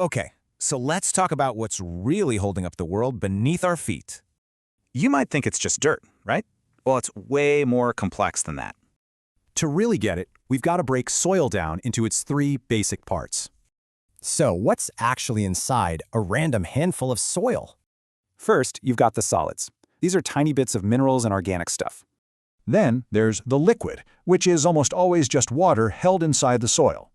Okay, so let's talk about what's really holding up the world beneath our feet. You might think it's just dirt, right? Well, it's way more complex than that. To really get it, we've got to break soil down into its three basic parts. So what's actually inside a random handful of soil? First, you've got the solids. These are tiny bits of minerals and organic stuff. Then there's the liquid, which is almost always just water held inside the soil.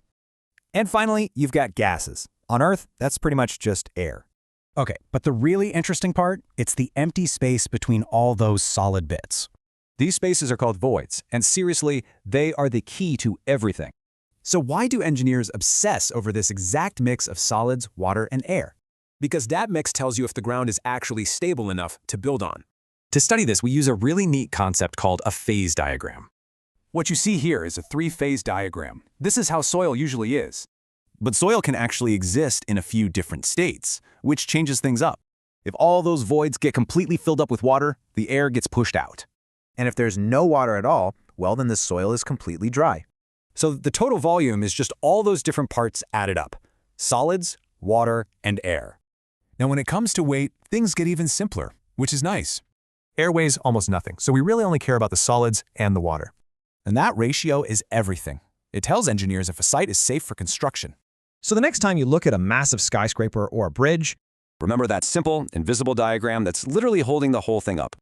And finally, you've got gases. On Earth, that's pretty much just air. Okay, but the really interesting part, it's the empty space between all those solid bits. These spaces are called voids, and seriously, they are the key to everything. So why do engineers obsess over this exact mix of solids, water, and air? Because that mix tells you if the ground is actually stable enough to build on. To study this, we use a really neat concept called a phase diagram. What you see here is a three-phase diagram. This is how soil usually is. But soil can actually exist in a few different states, which changes things up. If all those voids get completely filled up with water, the air gets pushed out. And if there's no water at all, well, then the soil is completely dry. So the total volume is just all those different parts added up. Solids, water, and air. Now, when it comes to weight, things get even simpler, which is nice. Air weighs almost nothing, so we really only care about the solids and the water. And that ratio is everything. It tells engineers if a site is safe for construction. So the next time you look at a massive skyscraper or a bridge, Remember that simple, invisible diagram that's literally holding the whole thing up.